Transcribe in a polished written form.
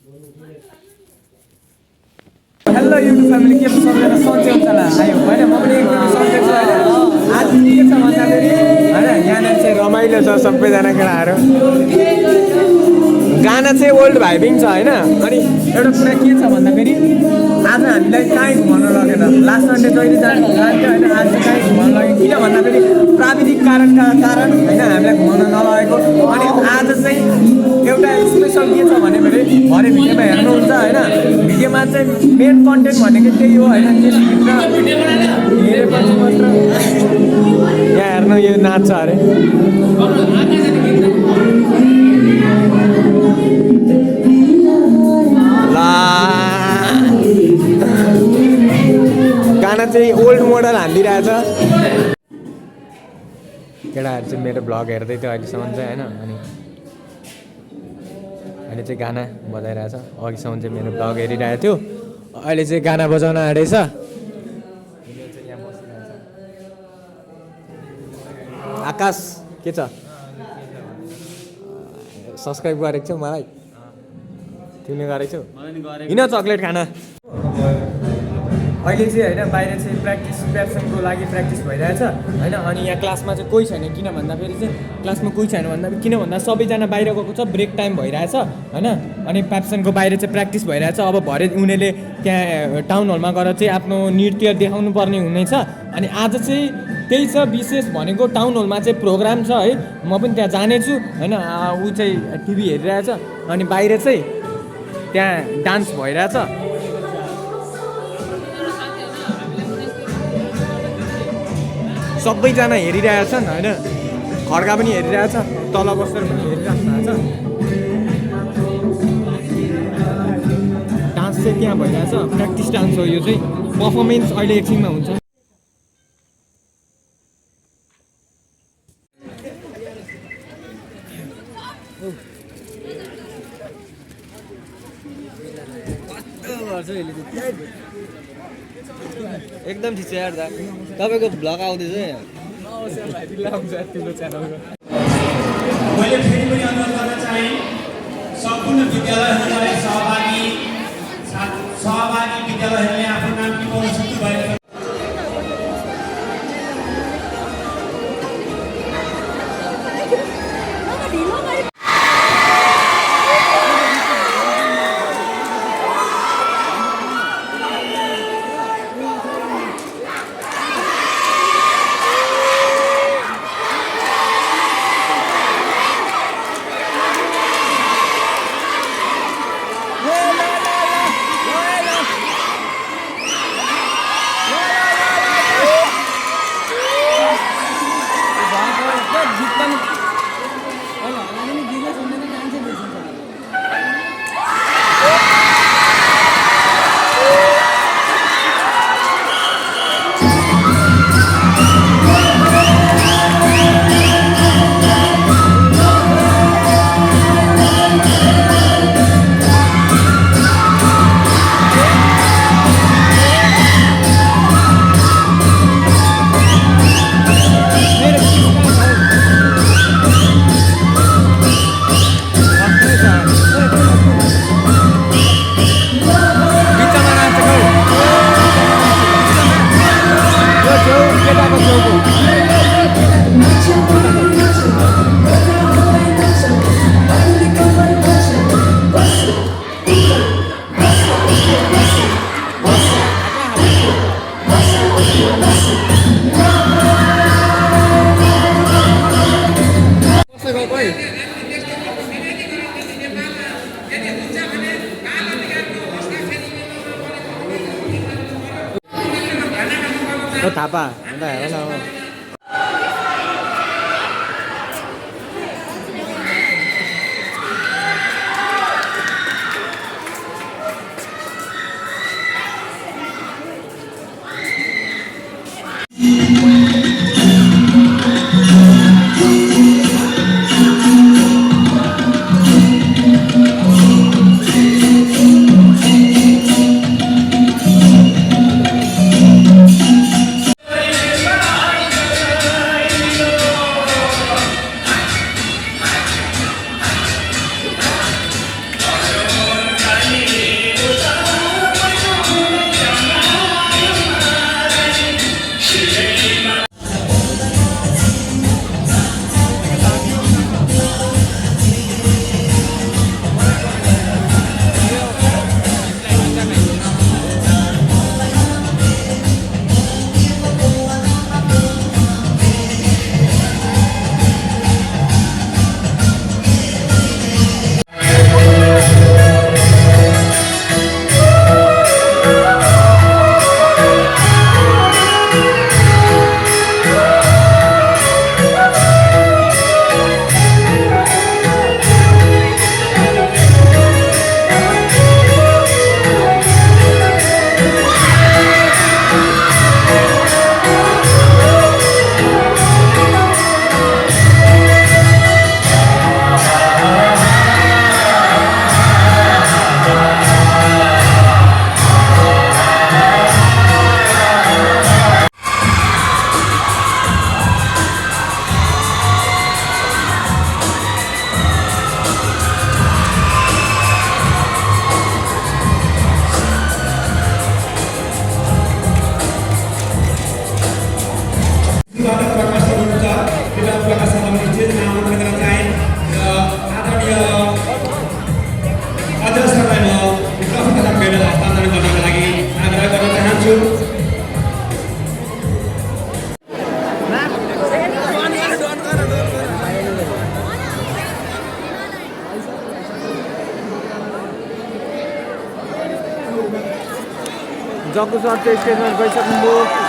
hello YouTube family के छ सबैजना सन्चै हुन्छ होला आयो हैन म पनि एकदमै सन्चै छु हैन आज के छ भन्दाखेरि हैन यहाँ चाहिँ रमाइलो छ सबैजना केटाहरु गाना चाहिँ ओल्ड भाइबिङ छ हैन अनि एउटा कुरा के छ भन्दाखेरि आज हामीलाई कहीँ घुमाउन लगेन लास्ट सन्डे जहिले जान्थ्यो हैन आज चाहिँ कहीँ घुमाउन लग्यो किन भन्दाखेरि प्राविधिक कारणका कारण हैन हामीलाई घुमाउन नलगेको अनि आज चाहिँ एउटा स्पेशल के छ भने भरे भिडियोमा हेर्नुहुन्छ हैन भिडियोमा चाहिँ मेन कन्टेन्ट भनेको त्यही हो हैन त्यसभित्र हेरेपछि मात्र यहाँ हेर्नु यो नाच्छ अरे गाना चाहिँ ओल्ड मोडल हालिदिरहेछ केटाहरू चाहिँ मेरो भ्लग हेर्दै थियो अहिलेसम्म चाहिँ होइन अनि अहिले चाहिँ गाना बजाइरहेछ अघिसम्म चाहिँ मेरो भ्लग हेरिरहेको थियो अहिले चाहिँ गाना बजाउन आँटेछ आकाश के छ सब्सक्राइब गरेको छौ मलाई तिमीले गरेको छौ किन चक्लेट खाना अहिले चाहिँ होइन बाहिर चाहिँ प्र्याक्टिस प्याप्सनको लागि प्र्याक्टिस भइरहेछ होइन अनि यहाँ क्लासमा चाहिँ कोही छैन किन भन्दाखेरि चाहिँ क्लासमा कोही छैन भन्दा किन भन्दा सबैजना बाहिर गएको छ ब्रेक टाइम भइरहेछ होइन अनि प्याप्सनको बाहिर चाहिँ प्र्याक्टिस भइरहेछ अब भरे उनीहरूले त्यहाँ टाउन हलमा गएर चाहिँ आफ्नो नृत्य देखाउनु पर्ने हुनेछ अनि आज चाहिँ त्यही छ विशेष भनेको टाउन हलमा चाहिँ प्रोग्राम छ है म पनि त्यहाँ जानेछु होइन ऊ चाहिँ टिभी हेरिरहेछ अनि बाहिर चाहिँ त्यहाँ डान्स भइरहेछ सबैजना हेरिरहेछन् होइन खड्का पनि हेरिरहेछ तल बसेर पनि हेरिराख्नु भएको छ डान्स चाहिँ त्यहाँ भइरहेछ प्र्याक्टिस डान्स हो यो चाहिँ पर्फर्मेन्स अहिले एकछिनमा हुन्छ एकदम ठिक छ यार दा तपाईको भ्लग आउँदैछ यहाँ मैले फेरि पनि अनुरोध गर्न चाहे सम्पूर्ण विद्यालयहरूलाई सहभागी विद्यालयहरूले आफ्नो नाम टिपाउन सक्नु भएको छ थापा अन्त हेर न जग्गु सर चाहिँ स्टेजमा गइसक्नुभयो